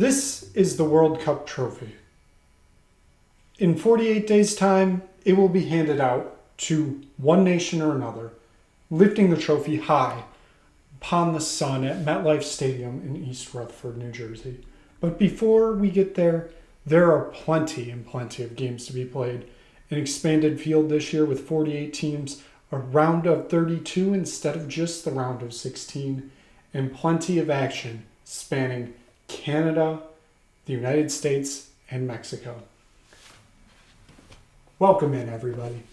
This is the World Cup trophy. In 48 days' time, it will be handed out to one nation or another, lifting the trophy high upon the sun at MetLife Stadium in East Rutherford, New Jersey. But before we get there, there are plenty of games to be played. An expanded field this year with 48 teams, a round of 32 instead of just the round of 16, and plenty of action spanning Canada, the United States, and Mexico. Welcome in, everybody.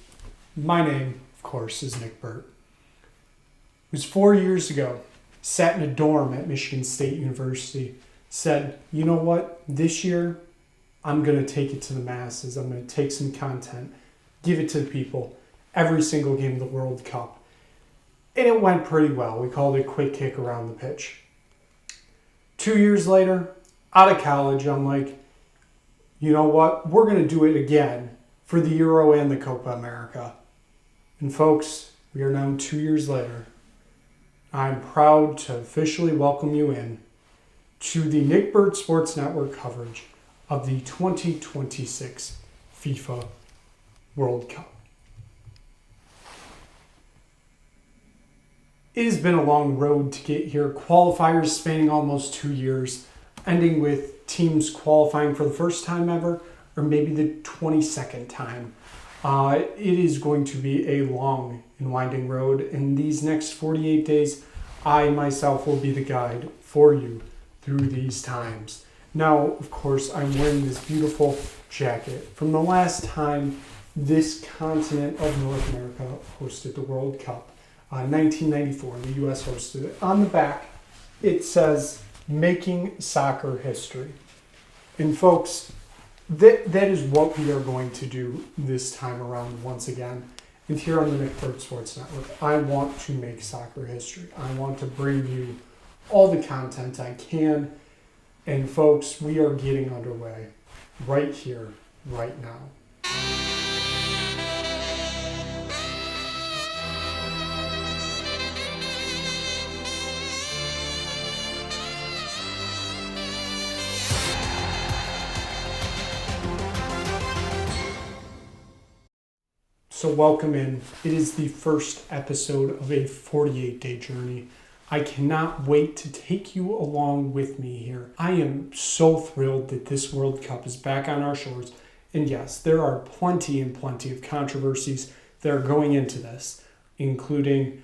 My name, of course, is Nick Burt. It was 4 years ago, sat in a dorm at Michigan State University, said, you know what, this year I'm going to take it to the masses. I'm going to take some content, give it to the people, every single game of the World Cup. And it went pretty well. We called it quick kick around the pitch. 2 years later, out of college, I'm like, you know what, we're going to do it again for the Euro and the Copa America. And folks, we are now 2 years later. I'm proud to officially welcome you in to the Nick Burt Sports Network coverage of the 2026 FIFA World Cup. It has been a long road to get here. Qualifiers spanning almost 2 years, ending with teams qualifying for the first time ever, or maybe the 22nd time. It is going to be a long and winding road. In these next 48 days, I myself will be the guide for you through these times. Now, of course, I'm wearing this beautiful jacket from the last time this continent of North America hosted the World Cup. 1994, the U.S. hosted it. On the back, it says, "Making Soccer History." And folks, that is what we are going to do this time around once again. And here on the Nick Burt Sports Network, I want to make soccer history. I want to bring you all the content I can. And folks, we are getting underway right here, right now. So welcome in. It is the first episode of a 48-day journey. I cannot wait to take you along with me here. I am so thrilled that this World Cup is back on our shores. And yes, there are plenty of controversies that are going into this, including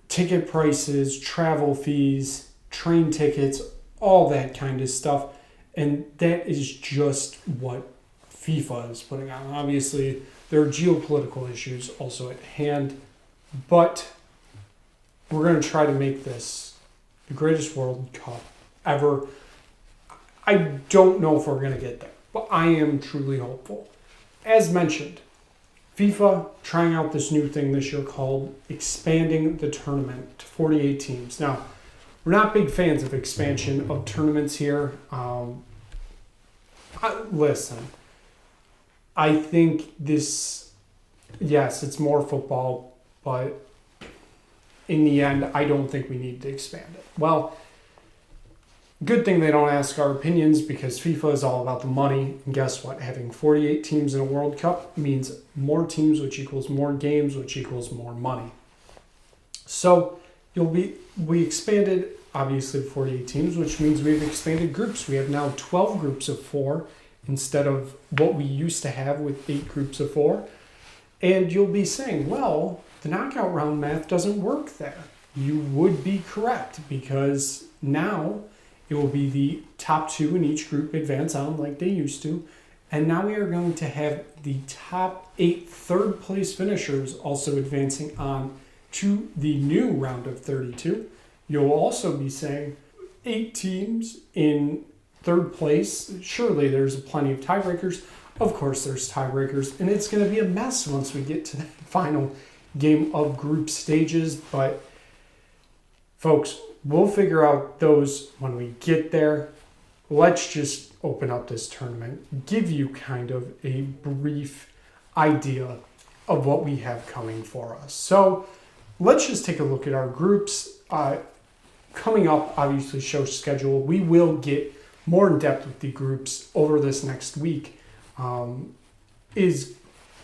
ticket prices, travel fees, train tickets, all that kind of stuff. And that is just what FIFA is putting on. Obviously, there are geopolitical issues also at hand, but we're going to try to make this the greatest World Cup ever. I don't know if we're going to get there, but I am truly hopeful. As mentioned, FIFA trying out this new thing this year called expanding the tournament to 48 teams. Now, we're not big fans of expansion of tournaments here. Listen, I think this, yes, it's more football, but in the end, I don't think we need to expand it. Well, good thing they don't ask our opinions because FIFA is all about the money. And guess what? Having 48 teams in a World Cup means more teams, which equals more games, which equals more money. So we expanded, obviously, 48 teams, which means we've expanded groups. We have now 12 groups of 4 instead of what we used to have with 8 groups of 4. And you'll be saying, well, the knockout round math doesn't work there. You would be correct because now it will be the top 2 in each group advance on like they used to. And now we are going to have the top 8 third place finishers also advancing on to the new round of 32. You'll also be saying 8 teams in third place. Surely there's plenty of tiebreakers. Of course there's tiebreakers, and it's going to be a mess once we get to the final game of group stages. But folks, we'll figure out those when we get there. Let's just open up this tournament, give you kind of a brief idea of what we have coming for us. So let's just take a look at our groups. Coming up, obviously, show schedule. We will get more in depth with the groups over this next week is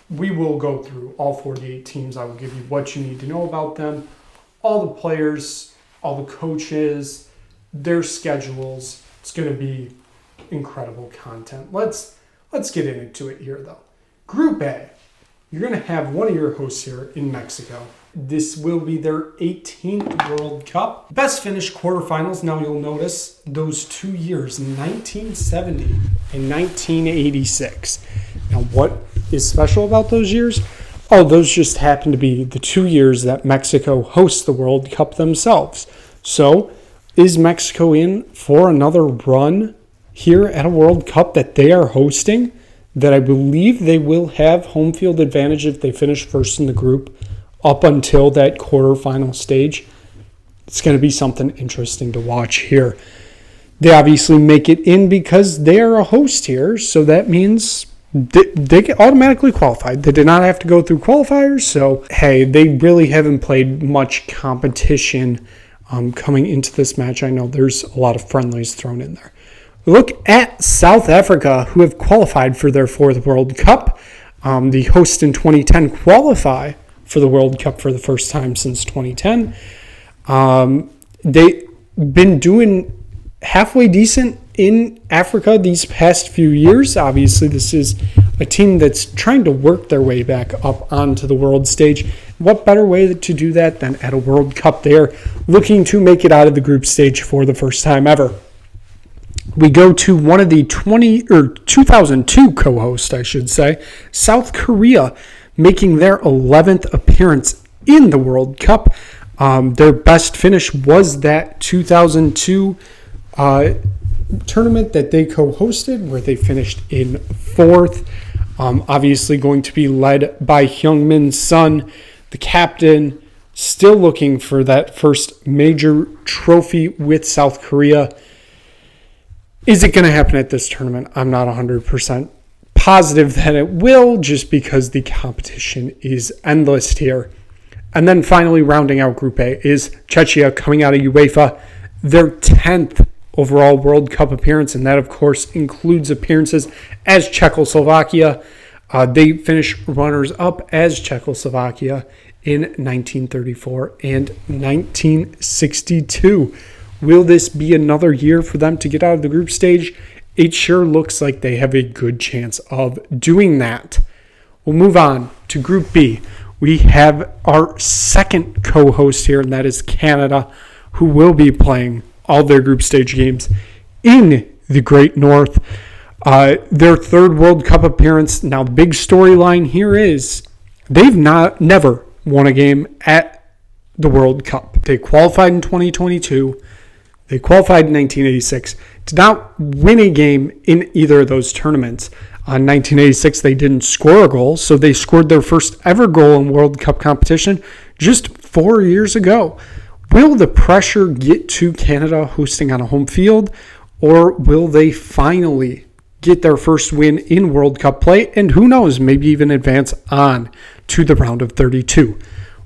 we will go through all 48 teams. I will give you what you need to know about them, all the players, all the coaches, their schedules. It's going to be incredible content. Let's get into it here, though. Group A, you're going to have one of your hosts here in Mexico. This will be their 18th World Cup. Best finished quarterfinals. Now you'll notice those 2 years, 1970 and 1986. Now what is special about those years? Oh, those just happen to be the 2 years that Mexico hosts the World Cup themselves. So is Mexico in for another run here at a World Cup that they are hosting? That I believe they will have home field advantage if they finish first in the group up until that quarterfinal stage. It's going to be something interesting to watch here. They obviously make it in because they are a host here, so that means they get automatically qualified. They did not have to go through qualifiers, so hey, they really haven't played much competition coming into this match. I know there's a lot of friendlies thrown in there. Look at South Africa, who have qualified for their 4th World Cup. The host in 2010 qualify for the World Cup for the first time since 2010. They've been doing halfway decent in Africa these past few years. Obviously, this is a team that's trying to work their way back up onto the world stage. What better way to do that than at a World Cup? They're looking to make it out of the group stage for the first time ever. We go to one of the 2002 co-hosts, I should say, South Korea, making their 11th appearance in the World Cup. Their best finish was that 2002 tournament that they co-hosted, where they finished in 4th. Obviously going to be led by Heung-min Son, the captain, still looking for that first major trophy with South Korea. Is it going to happen at this tournament? I'm not 100% positive that it will, just because the competition is endless here. And then finally, rounding out Group A is Czechia, coming out of UEFA, their 10th overall World Cup appearance, and that, of course, includes appearances as Czechoslovakia. They finished runners-up as Czechoslovakia in 1934 and 1962. Will this be another year for them to get out of the group stage? It sure looks like they have a good chance of doing that. We'll move on to Group B. We have our second co-host here, and that is Canada, who will be playing all their group stage games in the Great North. Their 3rd World Cup appearance. Now, the big storyline here is they've never won a game at the World Cup. They qualified in 2022. They qualified in 1986, did not win a game in either of those tournaments. In 1986, they didn't score a goal, so they scored their first ever goal in World Cup competition just 4 years ago. Will the pressure get to Canada hosting on a home field, or will they finally get their first win in World Cup play, and who knows, maybe even advance on to the round of 32?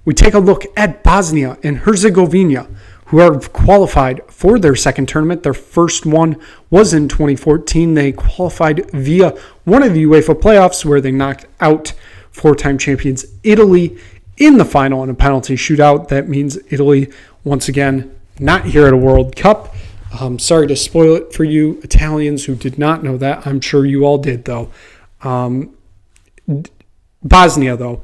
We take a look at Bosnia and Herzegovina, who have qualified for their second tournament. Their first one was in 2014. They qualified via one of the UEFA playoffs, where they knocked out 4-time champions Italy in the final in a penalty shootout. That means Italy, once again, not here at a World Cup. Sorry to spoil it for you Italians who did not know that. I'm sure you all did, though. Bosnia, though,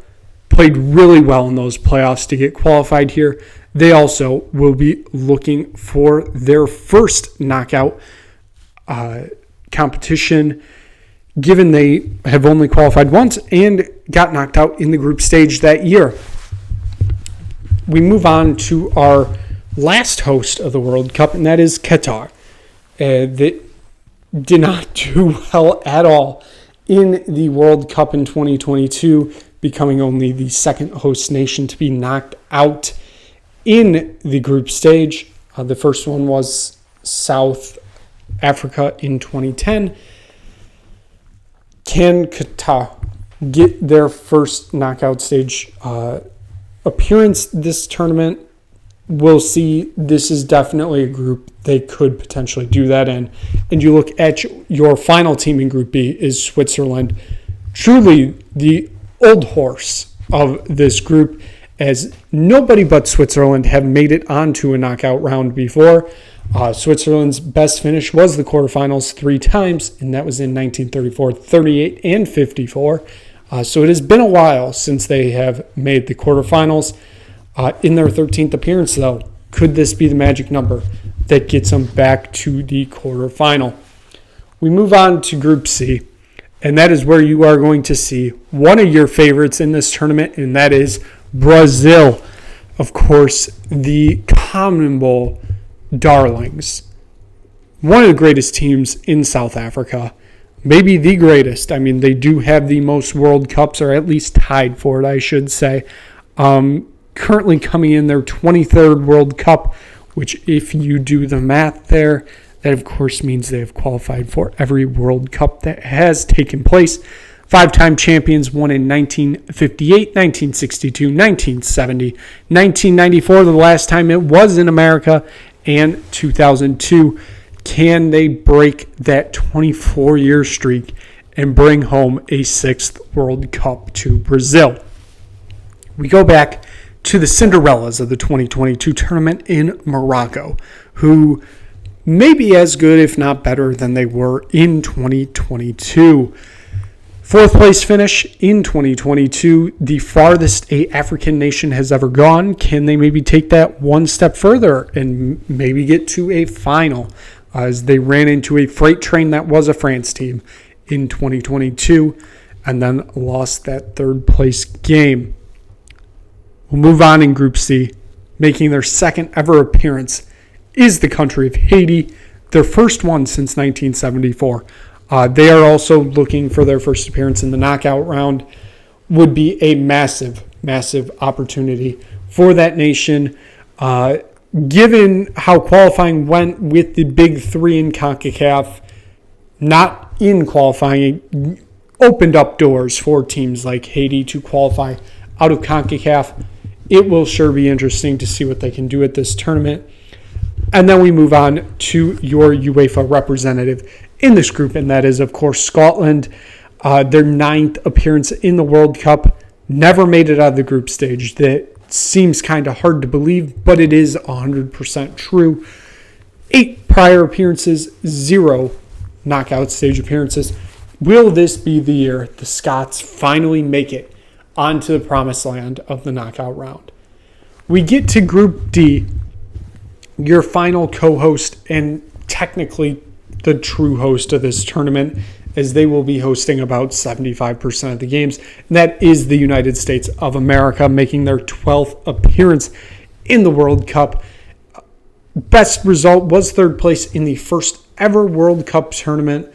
played really well in those playoffs to get qualified here. They also will be looking for their first knockout competition, given they have only qualified once and got knocked out in the group stage that year. We move on to our last host of the World Cup, and that is Qatar. That did not do well at all in the World Cup in 2022, becoming only the second host nation to be knocked out in the group stage. The first one was South Africa in 2010. Can Qatar get their first knockout stage appearance this tournament? we'll see. This is definitely a group they could potentially do that in. And you look at your final team in Group B is Switzerland. Truly the old horse of this group, as nobody but Switzerland have made it onto a knockout round before. Switzerland's best finish was the quarterfinals 3 times, and that was in 1934, 38, and 54. So it has been a while since they have made the quarterfinals. In their 13th appearance, though, could this be the magic number that gets them back to the quarterfinal? We move on to Group C, and that is where you are going to see one of your favorites in this tournament, and that is Brazil. Of course, the CONMEBOL darlings. One of the greatest teams in South Africa. Maybe the greatest. I mean, they do have the most World Cups, or at least tied for it, I should say. Currently coming in their 23rd World Cup, which if you do the math there, that of course means they have qualified for every World Cup that has taken place. 5-time champions, won in 1958, 1962, 1970, 1994, the last time it was in America, and 2002. Can they break that 24-year streak and bring home a 6th World Cup to Brazil? We go back to the Cinderellas of the 2022 tournament in Morocco, who may be as good, if not better, than they were in 2022. 4th place finish in 2022, the farthest a African nation has ever gone. Can they maybe take that one step further and maybe get to a final, as they ran into a freight train that was a France team in 2022 and then lost that 3rd place game? We'll move on in Group C. Making their 2nd ever appearance is the country of Haiti, their first one since 1974. They are also looking for their first appearance in the knockout round. Would be a massive, massive opportunity for that nation. Given how qualifying went with the big 3 in CONCACAF, not in qualifying, opened up doors for teams like Haiti to qualify out of CONCACAF. It will sure be interesting to see what they can do at this tournament. And then we move on to your UEFA representative in this group, and that is, of course, Scotland. Their 9th appearance in the World Cup, never made it out of the group stage. That seems kind of hard to believe, but it is 100% true. 8 prior appearances, 0 knockout stage appearances. Will this be the year the Scots finally make it onto the promised land of the knockout round? We get to Group D, your final co-host and technically the true host of this tournament, as they will be hosting about 75% of the games. And that is the United States of America, making their 12th appearance in the World Cup. Best result was 3rd place in the first ever World Cup tournament.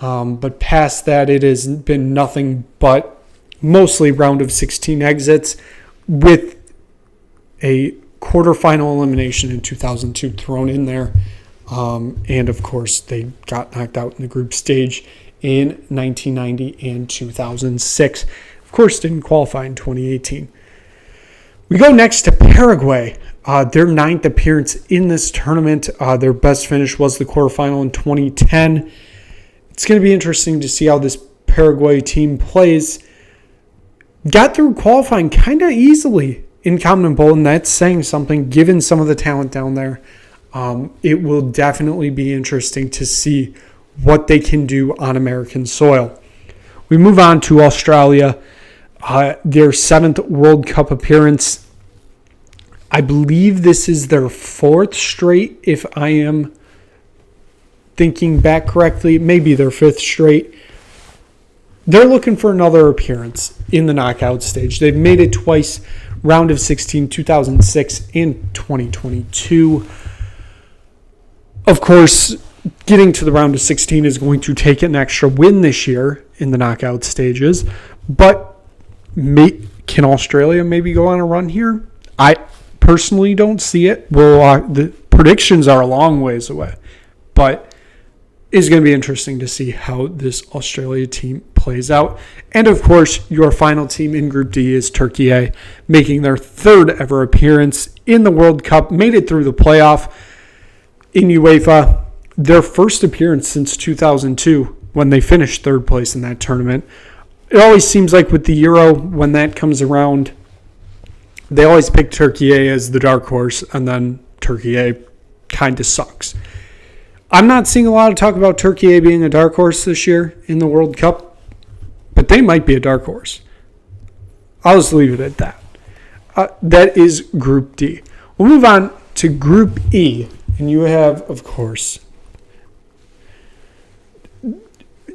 But past that, it has been nothing but mostly round of 16 exits, with a quarterfinal elimination in 2002 thrown in there. And of course, they got knocked out in the group stage in 1990 and 2006. Of course, didn't qualify in 2018. We go next to Paraguay. Their 9th appearance in this tournament. Their best finish was the quarterfinal in 2010. It's going to be interesting to see how this Paraguay team plays. Got through qualifying kind of easily in CONMEBOL, and that's saying something given some of the talent down there. It will definitely be interesting to see what they can do on American soil. We move on to Australia. Their 7th World Cup appearance. I believe this is their 4th straight, if I am thinking back correctly. Maybe their 5th straight. They're looking for another appearance in the knockout stage. They've made it twice, round of 16, 2006, and 2022. Of course, getting to the round of 16 is going to take an extra win this year in the knockout stages. But can Australia maybe go on a run here? I personally don't see it. Well, the predictions are a long ways away. But it's going to be interesting to see how this Australia team plays plays out. And, of course, your final team in Group D is Turkey, making their third ever appearance in the World Cup, made it through the playoff in UEFA, their first appearance since 2002 when they finished third place in that tournament. It always seems like with the Euro, when that comes around, they always pick Turkey as the dark horse, and then Turkey kind of sucks. I'm not seeing a lot of talk about Turkey being a dark horse this year in the World Cup, but they might be a dark horse. I'll just leave it at that. That is Group D. We'll move on to Group E, and you have, of course,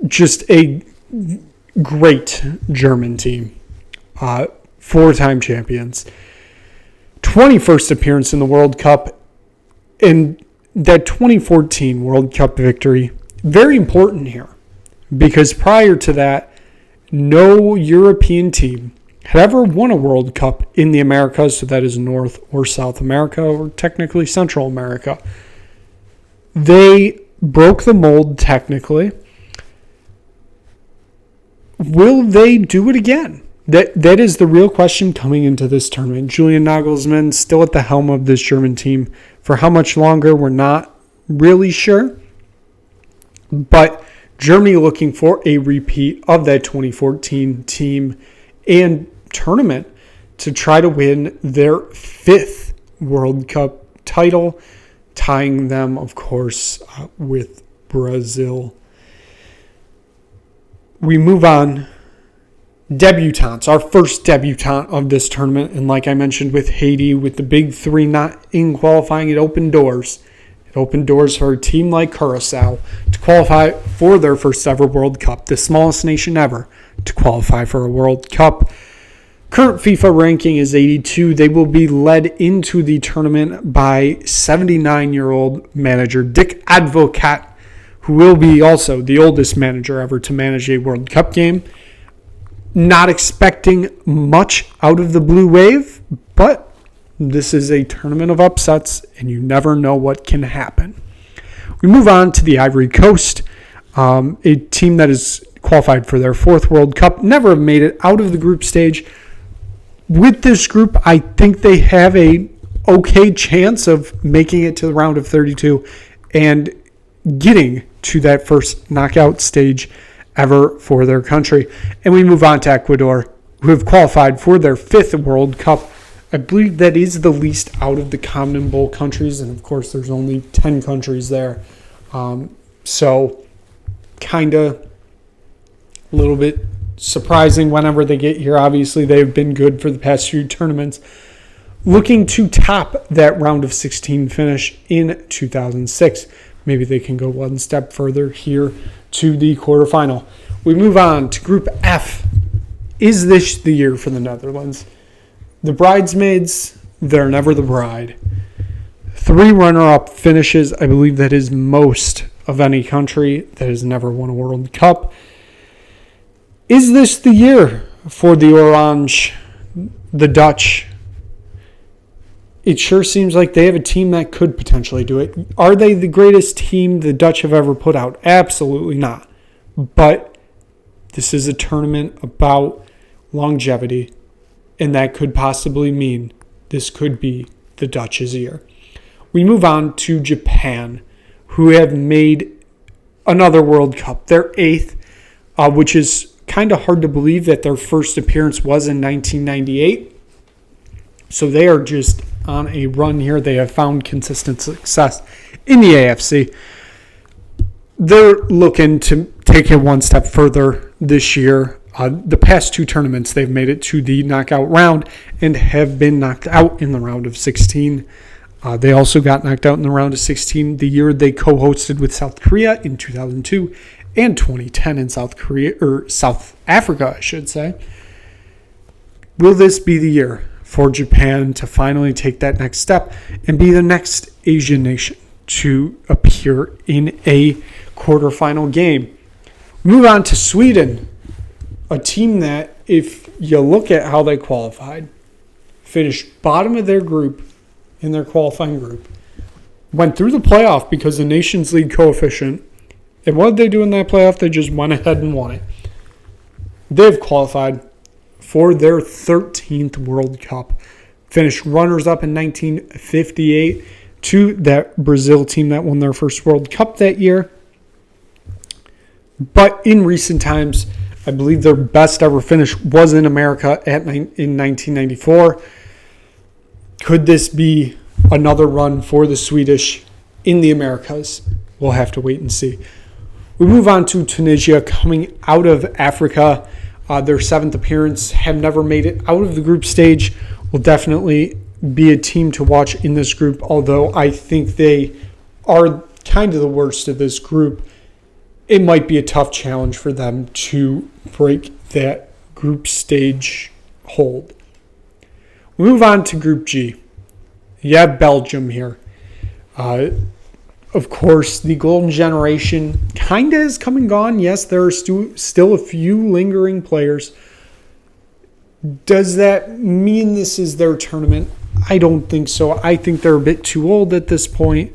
just a great German team. 4-time champions. 21st appearance in the World Cup, and that 2014 World Cup victory, very important here, because prior to that, no European team had ever won a World Cup in the Americas, so that is North or South America, or technically Central America. They broke the mold technically. Will they do it again? That is the real question coming into this tournament. Julian Nagelsmann still at the helm of this German team. For how much longer, we're not really sure. But Germany looking for a repeat of that 2014 team and tournament to try to win their 5th World Cup title, tying them, of course, with Brazil. We move on. Debutantes, our first debutant of this tournament, and like I mentioned with Haiti, with the big 3 not in qualifying, it opened doors. It opened doors for a team like Curacao to qualify for their first ever World Cup, the smallest nation ever to qualify for a World Cup. Current FIFA ranking is 82. They will be led into the tournament by 79-year-old manager Dick Advocat, who will be also the oldest manager ever to manage a World Cup game. Not expecting much out of the Blue Wave, but this is a tournament of upsets, and you never know what can happen. We move on to the Ivory Coast, a team that is qualified for their 4th World Cup, never made it out of the group stage. With this group, I think they have a okay chance of making it to the round of 32 and getting to that first knockout stage ever for their country. And we move on to Ecuador, who have qualified for their 5th World Cup. I believe that is the least out of the CONMEBOL countries, and of course there's only 10 countries there. So kind of a little bit surprising whenever they get here. Obviously they've been good for the past few tournaments. Looking to top that round of 16 finish in 2006. Maybe they can go one step further here to the quarterfinal. We move on to Group F. Is this the year for the Netherlands? The bridesmaids, they're never the bride. 3 runner-up finishes. I believe that is most of any country that has never won a World Cup. Is this the year for the Orange, the Dutch? It sure seems like they have a team that could potentially do it. Are they the greatest team the Dutch have ever put out? Absolutely not. But this is a tournament about longevity, and that could possibly mean this could be the Dutch's year. We move on to Japan, who have made another World Cup, their 8th, which is kind of hard to believe that their first appearance was in 1998. So they are just on a run here. They have found consistent success in the AFC. They're looking to take it one step further this year. The past 2 tournaments, they've made it to the knockout round and have been knocked out in the round of 16. They also got knocked out in the round of 16 the year they co-hosted with South Korea in 2002 and 2010 in South Africa, I should say. Will this be the year for Japan to finally take that next step and be the next Asian nation to appear in a quarterfinal game? Move on to Sweden, a team that, if you look at how they qualified, finished bottom of their group in their qualifying group, went through the playoff because of Nations League coefficient, and what did they do in that playoff? They just went ahead and won it. they've qualified for their 13th World Cup. Finished runners-up in 1958 to that Brazil team that won their first World Cup that year. But in recent times, I believe their best ever finish was in America in 1994. Could this be another run for the Swedish in the Americas? We'll have to wait and see. We move on to Tunisia, coming out of Africa. Their 7th appearance, have never made it out of the group stage. Will definitely be a team to watch in this group, although I think they are kind of the worst of this group. It might be a tough challenge for them to break that group stage hold. We move on to Group G. You have Belgium here. Of course, the golden generation kind of is come and gone. Yes, there are still a few lingering players. Does that mean this is their tournament? I don't think so. I think they're a bit too old at this point.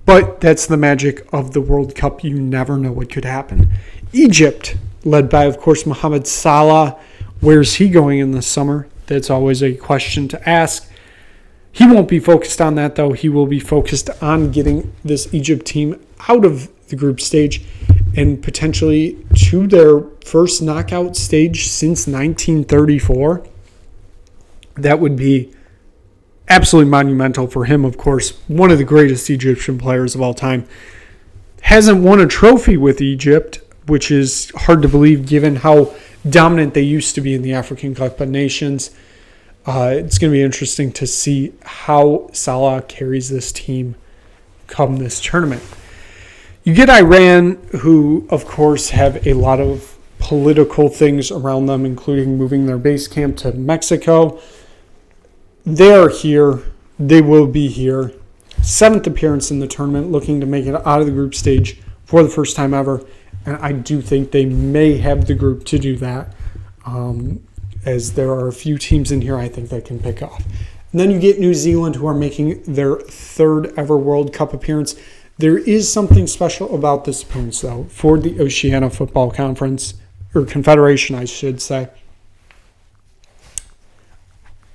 But that's the magic of the World Cup. You never know what could happen. Egypt, led by, of course, Mohamed Salah. Where's he going in the summer? That's always a question to ask. He won't be focused on that, though. He will be focused on getting this Egypt team out of the group stage and potentially to their first knockout stage since 1934. That would be absolutely monumental for him, of course. One of the greatest Egyptian players of all time. Hasn't won a trophy with Egypt, which is hard to believe given how dominant they used to be in the African Cup of Nations. It's going to be interesting to see how Salah carries this team come this tournament. You get Iran, who, of course, have a lot of political things around them, including moving their base camp to Mexico. They are here. They will be here. 7th appearance in the tournament, looking to make it out of the group stage for the first time ever. And I do think they may have the group to do that. As there are a few teams in here I think that can pick off. And then you get New Zealand, who are making their 3rd ever World Cup appearance. There is something special about this appearance, though, for the Oceania Football Conference, or Confederation, I should say.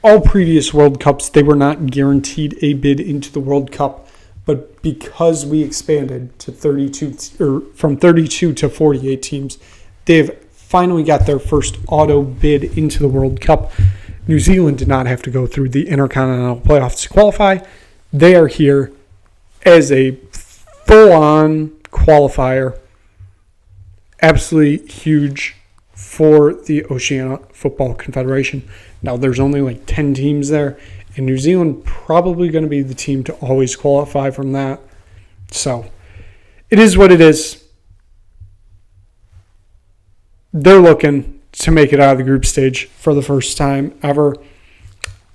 All previous World Cups, they were not guaranteed a bid into the World Cup, but because we expanded to from 32 to 48 teams, they've finally got their first auto bid into the World Cup. New Zealand did not have to go through the Intercontinental Playoffs to qualify. They are here as a full-on qualifier. Absolutely huge for the Oceania Football Confederation. Now, there's only like 10 teams there, and New Zealand probably going to be the team to always qualify from that. So, it is what it is. They're looking to make it out of the group stage for the first time ever.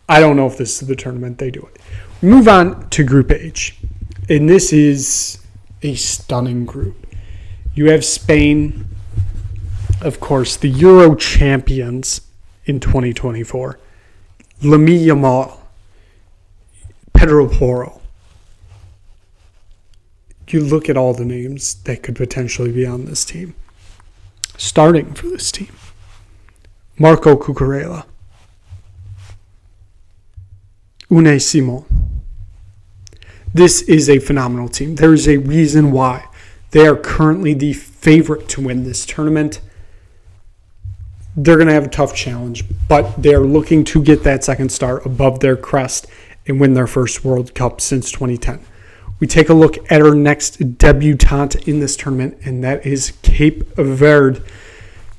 I don't know if this is the tournament they do it. We move on to Group H, and this is a stunning group. You have Spain, of course, the Euro champions in 2024. Lamine Yamal, Pedro Porro. You look at all the names that could potentially be on this team. Starting for this team, Marco Cucurella, Unai Simon. This is a phenomenal team. There is a reason why they are currently the favorite to win this tournament. They're going to have a tough challenge, but they are looking to get that second star above their crest and win their first World Cup since 2010. We take a look at our next debutante in this tournament, and that is Cape Verde,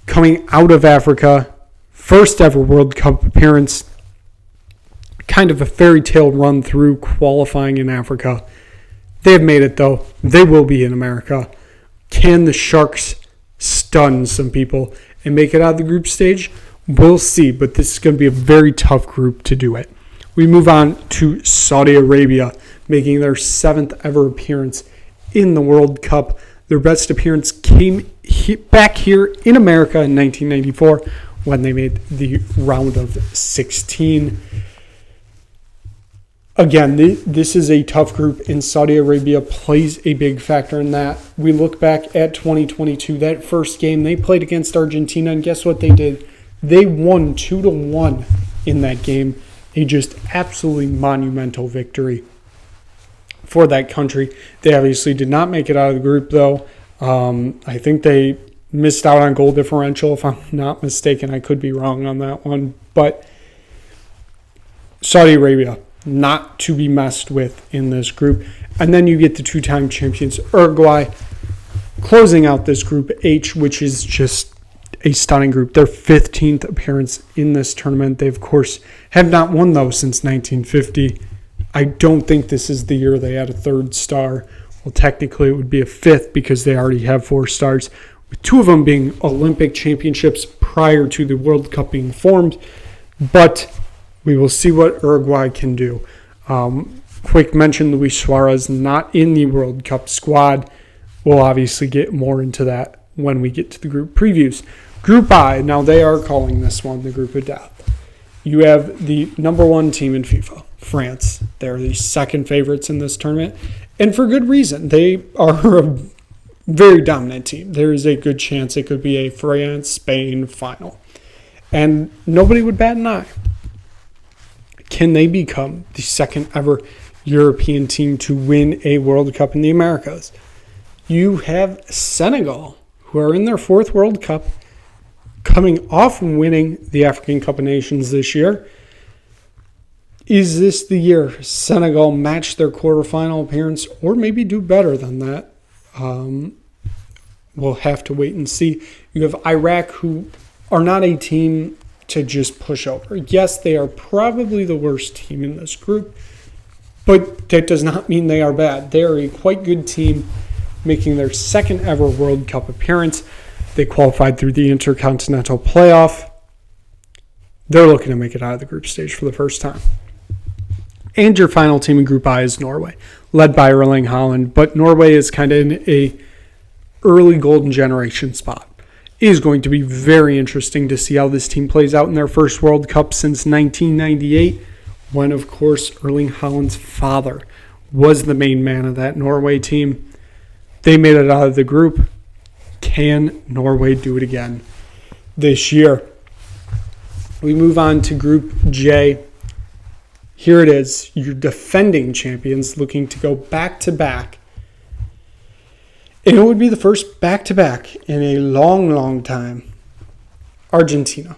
coming out of Africa. First ever World Cup appearance. Kind of a fairy tale run through qualifying in Africa. They have made it, though. They will be in America. Can the Sharks stun some people and make it out of the group stage? We'll see, but this is going to be a very tough group to do it. We move on to Saudi Arabia, making their 7th ever appearance in the World Cup. Their best appearance came back here in America in 1994 when they made the round of 16. again, this is a tough group, and Saudi Arabia plays a big factor in that. We look back at 2022, that first game they played against Argentina, and guess what they did? They won 2-1 in that game. A just absolutely monumental victory for that country. They obviously did not make it out of the group, though. I think they missed out on goal differential, if I'm not mistaken. I could be wrong on that one. But Saudi Arabia, not to be messed with in this group. And then you get the two-time champions, Uruguay, closing out this Group H, which is just a stunning group. Their 15th appearance in this tournament. They, of course, have not won, though, since 1950. I don't think this is the year they had a third star. Well, technically, it would be a fifth because they already have 4 stars, with 2 of them being Olympic championships prior to the World Cup being formed. But we will see what Uruguay can do. Quick mention, Luis Suarez not in the World Cup squad. We'll obviously get more into that when we get to the group previews. Group I, now they are calling this one the Group of Death. You have the number 1 team in FIFA, France. They're the second favorites in this tournament, and for good reason. They are a very dominant team. There is a good chance it could be a France-Spain final, and nobody would bat an eye. Can they become the second ever European team to win a World Cup in the Americas? You have Senegal, who are in their 4th World Cup, coming off winning the African Cup of Nations this year. Is this the year Senegal match their quarterfinal appearance, or maybe do better than that? We'll have to wait and see. You have Iraq, who are not a team to just push over. Yes, they are probably the worst team in this group, but that does not mean they are bad. They are a quite good team, making their 2nd ever World Cup appearance. They qualified through the Intercontinental Playoff. They're looking to make it out of the group stage for the first time. And your final team in Group I is Norway, led by Erling Haaland. But Norway is kind of in a early golden generation spot. It is going to be very interesting to see how this team plays out in their first World Cup since 1998, when, of course, Erling Haaland's father was the main man of that Norway team. They made it out of the group. Can Norway do it again this year? We move on to Group J. Here it is, your defending champions looking to go back-to-back. And it would be the first back-to-back in a long, long time. Argentina.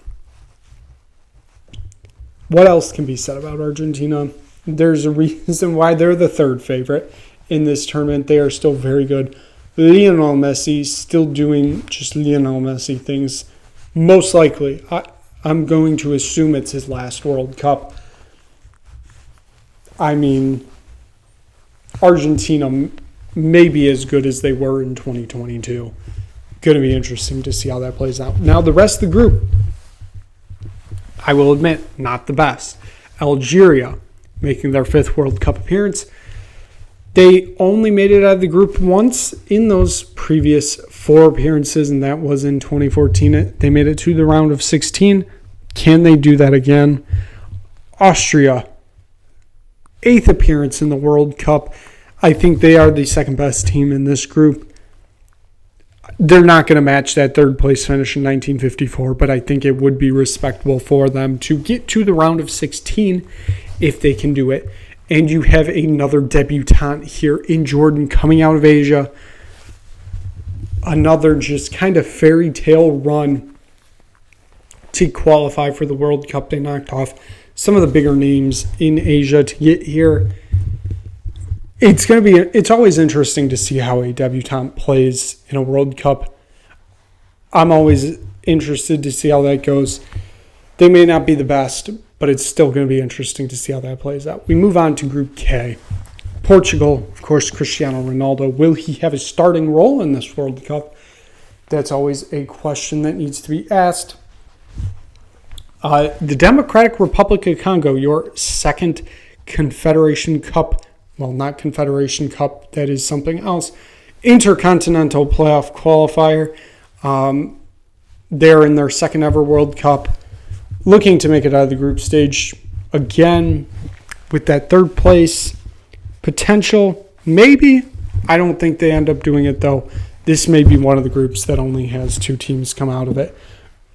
What else can be said about Argentina? There's a reason why they're the 3rd favorite in this tournament. They are still very good. Lionel Messi still doing just Lionel Messi things. Most likely, I'm going to assume it's his last World Cup. I mean, Argentina may be as good as they were in 2022. Going to be interesting to see how that plays out. Now, the rest of the group, I will admit, not the best. Algeria, making their 5th World Cup appearance. They only made it out of the group once in those previous 4 appearances, and that was in 2014. They made it to the round of 16. Can they do that again? Austria, 8th appearance in the World Cup. I think they are the 2nd best team in this group. They're not going to match that 3rd place finish in 1954, but I think it would be respectable for them to get to the round of 16 if they can do it. And you have another debutante here in Jordan coming out of Asia. Another just kind of fairy tale run to qualify for the World Cup. They knocked off some of the bigger names in Asia to get here. It's always interesting to see how a debutante plays in a World Cup. I'm always interested to see how that goes. They may not be the best, but it's still going to be interesting to see how that plays out. We move on to Group K. Portugal, of course, Cristiano Ronaldo. Will he have a starting role in this World Cup? That's always a question that needs to be asked. The Democratic Republic of Congo, your 2nd Confederation Cup. Well, not Confederation Cup. That is something else. Intercontinental Playoff qualifier. They're in their 2nd ever World Cup. Looking to make it out of the group stage. Again, with that third place potential. Maybe. I don't think they end up doing it, though. This may be one of the groups that only has 2 teams come out of it.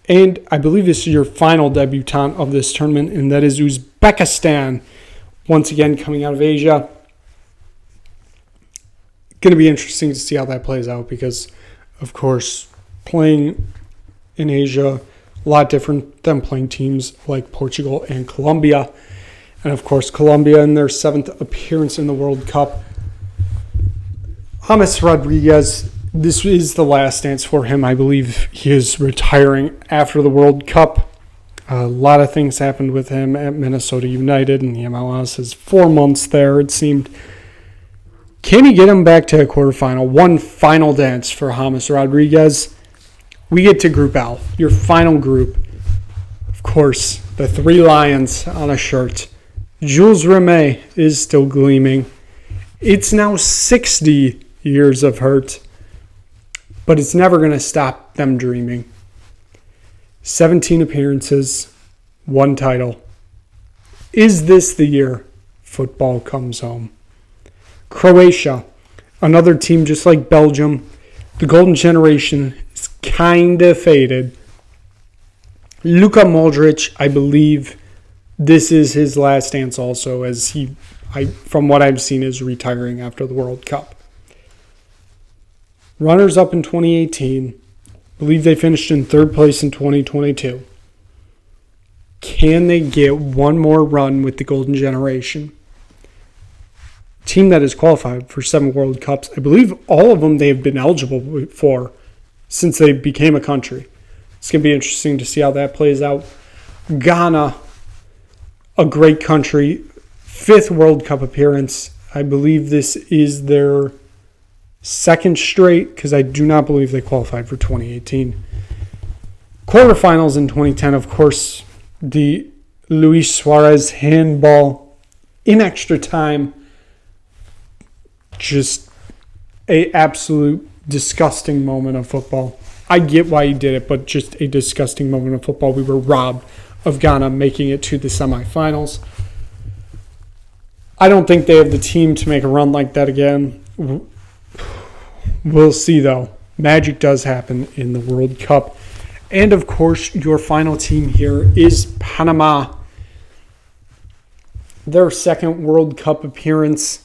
And I believe this is your final debutant of this tournament, and that is Uzbekistan, once again coming out of Asia. Going to be interesting to see how that plays out because, of course, playing in Asia, a lot different than playing teams like Portugal and Colombia. And, of course, Colombia in their 7th appearance in the World Cup. James Rodriguez, this is the last dance for him. I believe he is retiring after the World Cup. A lot of things happened with him at Minnesota United and the MLS. His 4 months there, it seemed. Can he get him back to a quarterfinal? One final dance for James Rodriguez. We get to Group L, your final group. Of course, the 3 lions on a shirt. Jules Rimet is still gleaming. It's now 60 years of hurt, but it's never going to stop them dreaming. 17 appearances, 1 title. Is this the year football comes home? Croatia, another team just like Belgium. The golden generation is kind of faded. Luka Modric, I believe this is his last dance also, as from what I've seen, is retiring after the World Cup. Runners up in 2018. Believe they finished in 3rd place in 2022. Can they get one more run with the golden generation? Team that has qualified for 7 World Cups. I believe all of them they have been eligible for since they became a country. It's going to be interesting to see how that plays out. Ghana, a great country. 5th World Cup appearance. I believe this is their 2nd straight because I do not believe they qualified for 2018. Quarterfinals in 2010, of course, the Luis Suarez handball in extra time. Just a absolute disgusting moment of football. I get why he did it, but just a disgusting moment of football. We were robbed of Ghana making it to the semifinals. I don't think they have the team to make a run like that again. We'll see, though. Magic does happen in the World Cup. And, of course, your final team here is Panama. Their 2nd World Cup appearance.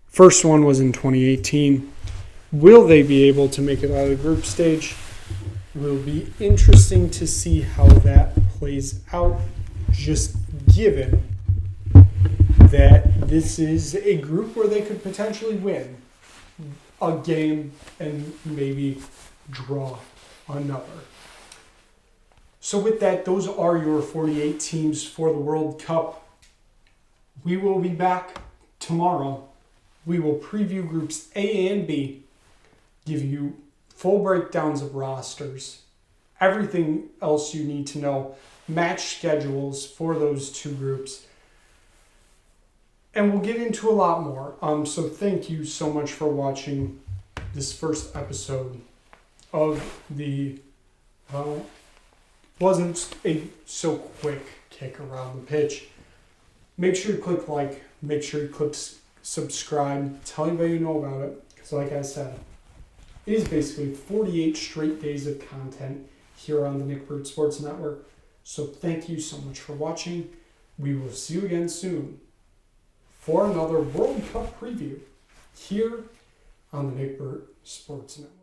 First one was in 2018. Will they be able to make it out of the group stage? It will be interesting to see how that plays out, just given that this is a group where they could potentially win a game and maybe draw another. So with that, those are your 48 teams for the World Cup. We will be back tomorrow. We will preview groups A and B, give you full breakdowns of rosters, everything else you need to know, match schedules for those 2 groups. And we'll get into a lot more. So thank you so much for watching this first episode of the, wasn't a so quick kick around the pitch. Make sure you click like, make sure you click subscribe, tell anybody you know about it. Because like I said, it is basically 48 straight days of content here on the Nick Bird Sports Network. So thank you so much for watching. We will see you again soon for another World Cup preview here on the Nick Bird Sports Network.